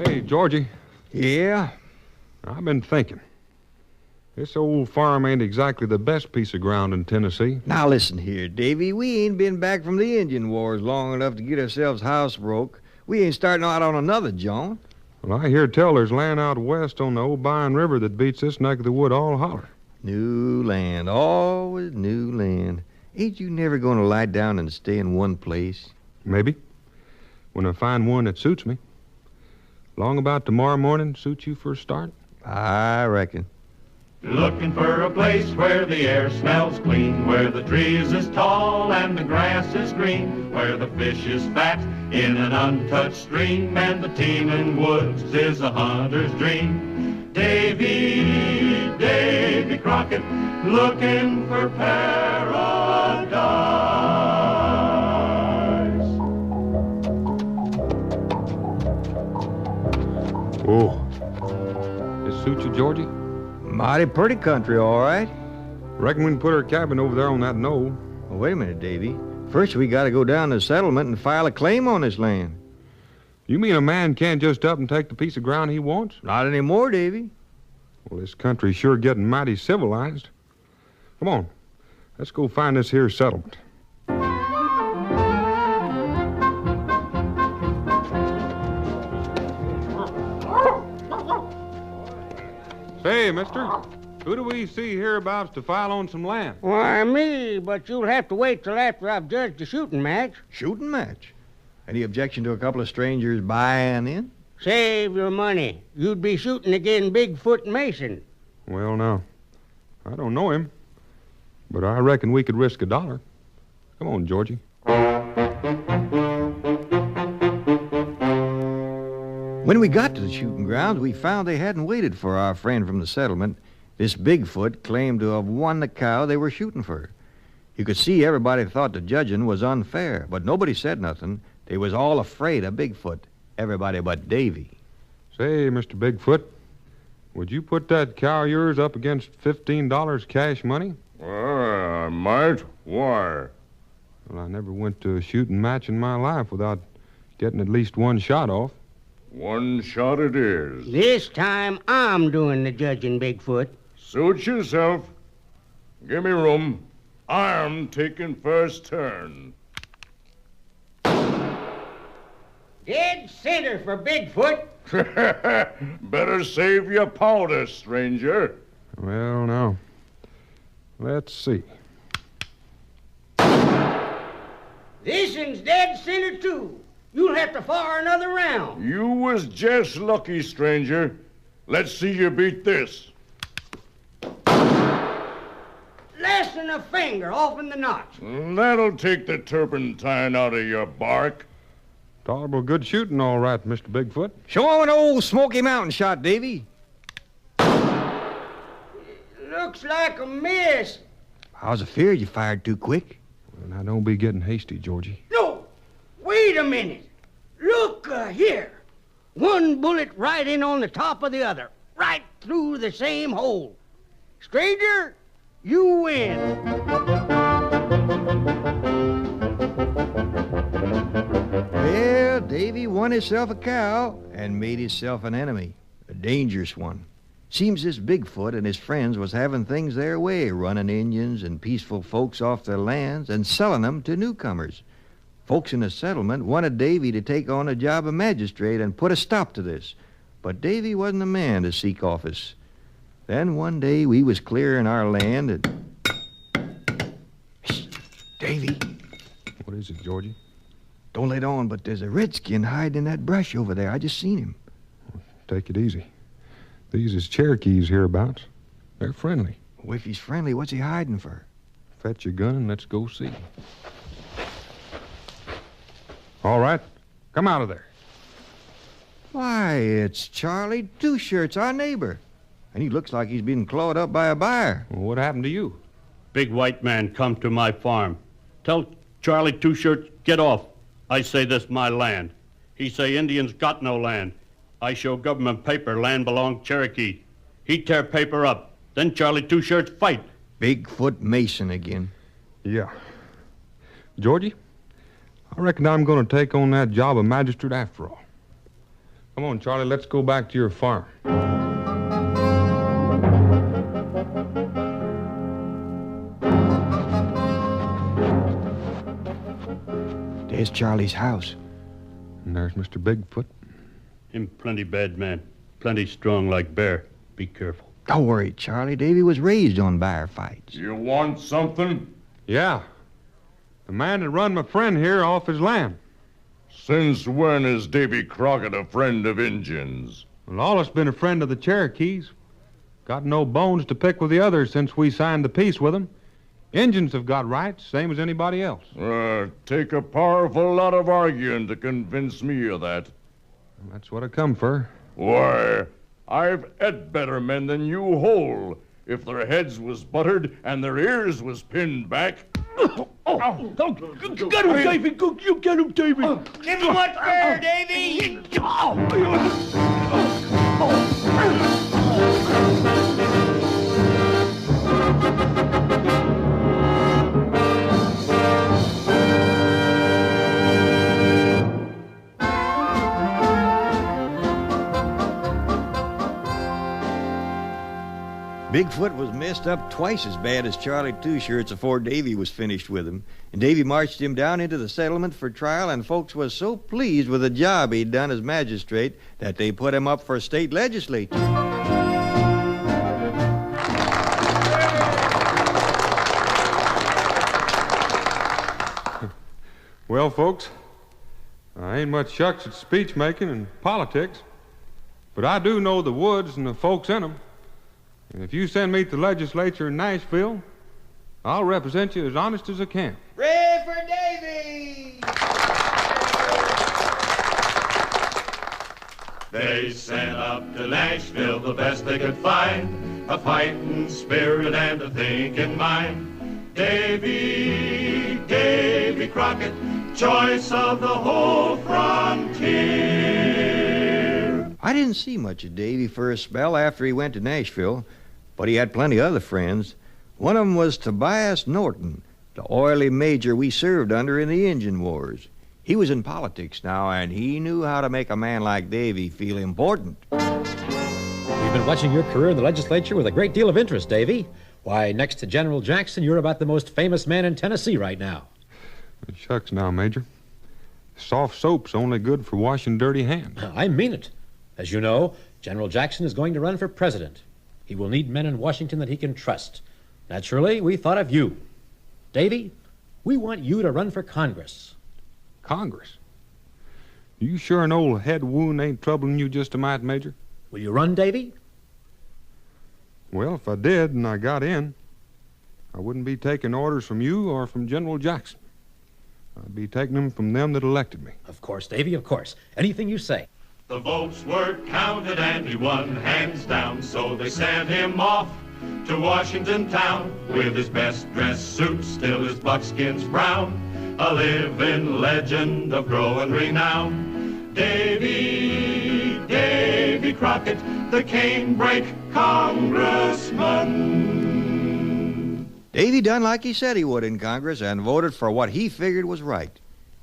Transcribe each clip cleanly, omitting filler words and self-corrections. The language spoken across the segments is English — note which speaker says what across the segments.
Speaker 1: Say, Georgie.
Speaker 2: Yeah?
Speaker 1: I've been thinking. This old farm ain't exactly the best piece of ground in Tennessee.
Speaker 2: Now listen here, Davy. We ain't been back from the Indian Wars long enough to get ourselves housebroke. We ain't starting out on another jaunt.
Speaker 1: Well, I hear tell there's land out west on the Obion River that beats this neck of the wood all holler.
Speaker 2: New land. Always new land. Ain't you never going to lie down and stay in one place?
Speaker 1: Maybe. When I find one that suits me. Long about tomorrow morning suit you for a start?
Speaker 2: I reckon.
Speaker 3: Looking for a place where the air smells clean, where the trees is tall and the grass is green, where the fish is fat in an untouched stream, and the teeming woods is a hunter's dream. Davy Crockett, looking for paradise.
Speaker 1: Oh. This suit you, Georgie?
Speaker 2: Mighty pretty country, all right.
Speaker 1: Reckon we can put our cabin over there on that knoll.
Speaker 2: Well, wait a minute, Davy. First, we got to go down to the settlement and file a claim on this land.
Speaker 1: You mean a man can't just up and take the piece of ground he wants?
Speaker 2: Not anymore, Davy.
Speaker 1: Well, this country's sure getting mighty civilized. Come on. Let's go find this here settlement. Say, mister, who do we see hereabouts to file on some land?
Speaker 4: Why, me, but you'll have to wait till after I've judged the shooting match.
Speaker 2: Shooting match? Any objection to a couple of strangers buying in?
Speaker 4: Save your money. You'd be shooting again Bigfoot Mason.
Speaker 1: Well, now, I don't know him, but I reckon we could risk $1. Come on, Georgie.
Speaker 2: When we got to the shooting grounds, we found they hadn't waited for our friend from the settlement. This Bigfoot claimed to have won the cow they were shooting for. You could see everybody thought the judging was unfair, but nobody said nothing. They was all afraid of Bigfoot. Everybody but Davy.
Speaker 1: Say, Mr. Bigfoot, would you put that cow of yours up against $15 cash money?
Speaker 5: I might. Why?
Speaker 1: Well, I never went to a shooting match in my life without getting at least one shot off.
Speaker 5: One shot it is.
Speaker 4: This time I'm doing the judging, Bigfoot.
Speaker 5: Suit yourself. Give me room. I'm taking first turn.
Speaker 4: Dead center for Bigfoot.
Speaker 5: Better save your powder, stranger.
Speaker 1: Well, now, let's see.
Speaker 4: This one's dead center, too. You'll have to fire another round.
Speaker 5: You was just lucky, stranger. Let's see you beat this.
Speaker 4: Less than a finger off in the notch.
Speaker 5: That'll take the turpentine out of your bark.
Speaker 1: Tolerable good shooting, all right, Mr. Bigfoot.
Speaker 2: Show him an old Smoky Mountain shot, Davy.
Speaker 4: Looks like a miss.
Speaker 2: I was afeard you fired too quick.
Speaker 1: Well, now, don't be getting hasty, Georgie.
Speaker 4: No, wait a minute. Look here. One bullet right in on the top of the other. Right through the same hole. Stranger, you win.
Speaker 2: Well, Davy won himself a cow and made himself an enemy. A dangerous one. Seems this Bigfoot and his friends was having things their way, running Indians and peaceful folks off their lands and selling them to newcomers. Folks in the settlement wanted Davy to take on a job of magistrate and put a stop to this. But Davy wasn't the man to seek office. Then one day we was clearing our land and... Shh, Davy.
Speaker 1: What is it, Georgie?
Speaker 2: Don't let on, but there's a redskin hiding in that brush over there. I just seen him.
Speaker 1: Take it easy. These is Cherokees hereabouts. They're friendly.
Speaker 2: Well, if he's friendly, what's he hiding for?
Speaker 1: Fetch your gun and let's go see. All right. Come out of there.
Speaker 2: Why, it's Charlie Two Shirts, our neighbor. And he looks like he's been clawed up by a buyer.
Speaker 1: Well, what happened to you?
Speaker 6: Big white man come to my farm. Tell Charlie Two Shirts, get off. I say this my land. He say Indians got no land. I show government paper land belong Cherokee. He tear paper up. Then Charlie Two Shirts fight.
Speaker 2: Bigfoot Mason again.
Speaker 1: Yeah. Georgie, I reckon I'm going to take on that job of magistrate after all. Come on, Charlie, let's go back to your farm.
Speaker 2: There's Charlie's house.
Speaker 1: And there's Mr. Bigfoot.
Speaker 6: Him plenty bad man. Plenty strong like bear. Be careful.
Speaker 2: Don't worry, Charlie. Davy was raised on bear fights.
Speaker 5: You want something?
Speaker 1: Yeah. The man that run my friend here off his land.
Speaker 5: Since when is Davy Crockett a friend of Injuns?
Speaker 1: Well, Lawless been a friend of the Cherokees. Got no bones to pick with the others since we signed the peace with them. Injuns have got rights, same as anybody else.
Speaker 5: Take a powerful lot of arguing to convince me of that.
Speaker 1: Well, that's what I come for.
Speaker 5: Why, I've ed better men than you whole, if their heads was buttered and their ears was pinned back.
Speaker 6: Get him, Davy! You get him, Davy!
Speaker 4: Give him what's fair, Davy!
Speaker 2: Bigfoot was messed up twice as bad as Charlie Two Shirts afore Davy was finished with him. And Davy marched him down into the settlement for trial, and folks was so pleased with the job he'd done as magistrate that they put him up for state legislature.
Speaker 1: Well, folks, I ain't much shucks at speech making and politics, but I do know the woods and the folks in them. And if you send me to the legislature in Nashville, I'll represent you as honest as I can.
Speaker 4: Pray for Davy!
Speaker 3: They sent up to Nashville the best they could find, a fighting spirit and a thinking mind. Davy Crockett, choice of the whole frontier.
Speaker 2: I didn't see much of Davy for a spell after he went to Nashville, but he had plenty of other friends. One of them was Tobias Norton, the oily major we served under in the Indian Wars. He was in politics now, and he knew how to make a man like Davy feel important.
Speaker 7: We've been watching your career in the legislature with a great deal of interest, Davy. Why, next to General Jackson, you're about the most famous man in Tennessee right now.
Speaker 1: Shucks now, Major. Soft soap's only good for washing dirty hands.
Speaker 7: I mean it. As you know, General Jackson is going to run for president. He will need men in Washington that he can trust. Naturally, we thought of you. Davy, we want you to run for Congress.
Speaker 1: Congress? You sure an old head wound ain't troubling you just a mite, Major?
Speaker 7: Will you run, Davy?
Speaker 1: Well, if I did and I got in, I wouldn't be taking orders from you or from General Jackson. I'd be taking them from them that elected me.
Speaker 7: Of course, Davy, of course. Anything you say.
Speaker 3: The votes were counted and he won hands down, so they sent him off to Washington town with his best dressed suit, still his buckskin's brown, a living legend of growing renown. Davy Crockett, the canebrake congressman.
Speaker 2: Davy done like he said he would in Congress and voted for what he figured was right.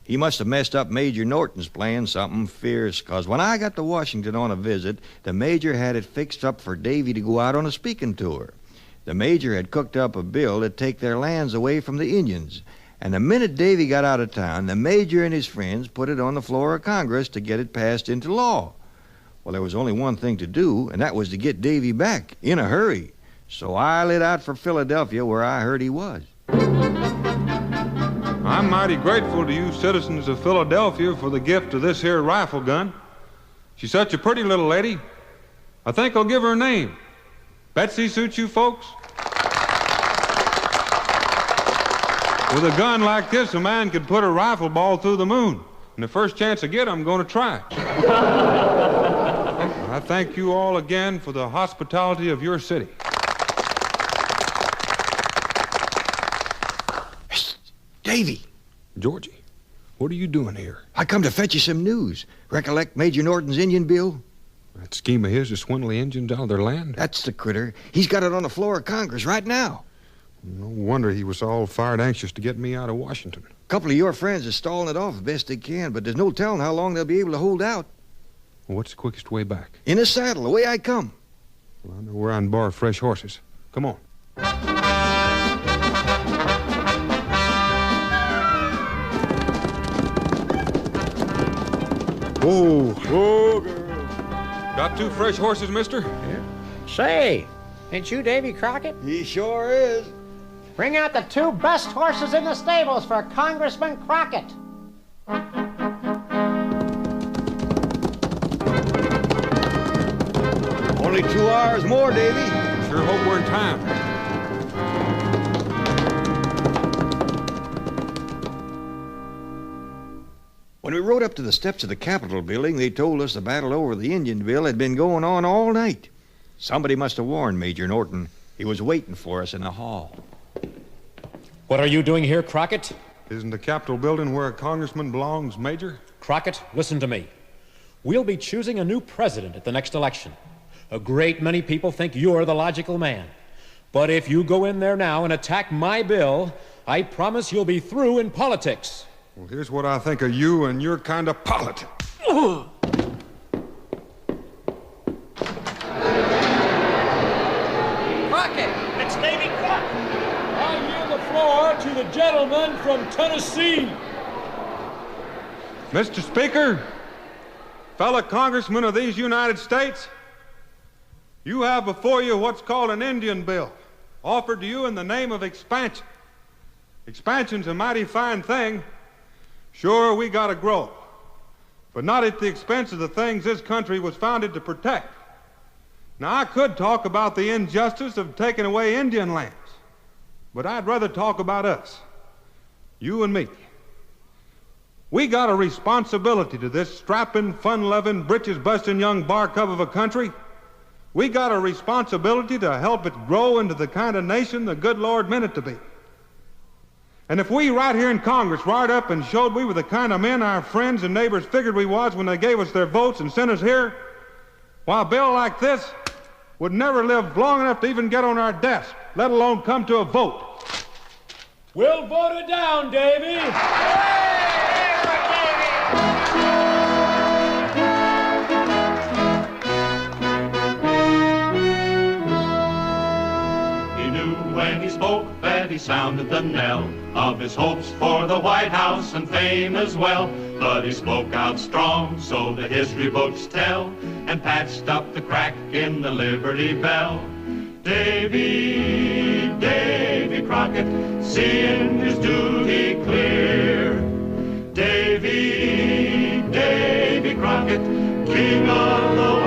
Speaker 2: He must have messed up Major Norton's plan something fierce, 'cause when I got to Washington on a visit, the Major had it fixed up for Davy to go out on a speaking tour. The Major had cooked up a bill to take their lands away from the Indians, and the minute Davy got out of town, the Major and his friends put it on the floor of Congress to get it passed into law. Well, there was only one thing to do, and that was to get Davy back in a hurry. So I lit out for Philadelphia, where I heard he was.
Speaker 1: I'm mighty grateful to you citizens of Philadelphia for the gift of this here rifle gun. She's such a pretty little lady. I think I'll give her a name. Betsy suits you folks? With a gun like this, a man could put a rifle ball through the moon. And the first chance I get, I'm going to try. I thank you all again for the hospitality of your city.
Speaker 2: Davy!
Speaker 1: Georgie, what are you doing here?
Speaker 2: I come to fetch you some news. Recollect Major Norton's Indian bill?
Speaker 1: That scheme of his to swindle the Indians out of their land?
Speaker 2: That's the critter. He's got it on the floor of Congress right now.
Speaker 1: No wonder he was all fired anxious to get me out of Washington.
Speaker 2: A couple of your friends are stalling it off the best they can, but there's no telling how long they'll be able to hold out.
Speaker 1: Well, what's the quickest way back?
Speaker 2: In a saddle, the way I come.
Speaker 1: Well, I know where I can borrow fresh horses. Come on. Whoa. Whoa, girl. Got 2 fresh horses, mister?
Speaker 8: Say, ain't you Davy Crockett?
Speaker 2: He sure is.
Speaker 8: Bring out the 2 best horses in the stables for Congressman Crockett.
Speaker 2: Only 2 hours more, Davy.
Speaker 1: Sure hope we're in time.
Speaker 2: When we rode up to the steps of the Capitol building, they told us the battle over the Indian bill had been going on all night. Somebody must have warned Major Norton. He was waiting for us in the hall.
Speaker 7: What are you doing here, Crockett?
Speaker 1: Isn't the Capitol building where a congressman belongs, Major?
Speaker 7: Crockett, listen to me. We'll be choosing a new president at the next election. A great many people think you're the logical man. But if you go in there now and attack my bill, I promise you'll be through in politics.
Speaker 1: Well, here's what I think of you and your kind of politics.
Speaker 8: Crockett! It's Davy Crockett!
Speaker 5: I yield the floor to the gentleman from Tennessee.
Speaker 1: Mr. Speaker, fellow congressmen of these United States, you have before you what's called an Indian bill, offered to you in the name of expansion. Expansion's a mighty fine thing. Sure, we gotta grow, but not at the expense of the things this country was founded to protect. Now, I could talk about the injustice of taking away Indian lands, but I'd rather talk about us, you and me. We got a responsibility to this strapping, fun-loving, britches-busting young bar cub of a country. We got a responsibility to help it grow into the kind of nation the good Lord meant it to be. And if we right here in Congress right up and showed we were the kind of men our friends and neighbors figured we was when they gave us their votes and sent us here, why, a bill like this would never live long enough to even get on our desk, let alone come to a vote.
Speaker 5: We'll vote it down, Davy.
Speaker 3: He knew when he spoke that he sounded the knell of his hopes for the White House and fame as well. But he spoke out strong, so the history books tell, and patched up the crack in the Liberty Bell. Davy, Davy Crockett, seeing his duty clear. Davy, Davy Crockett, king of the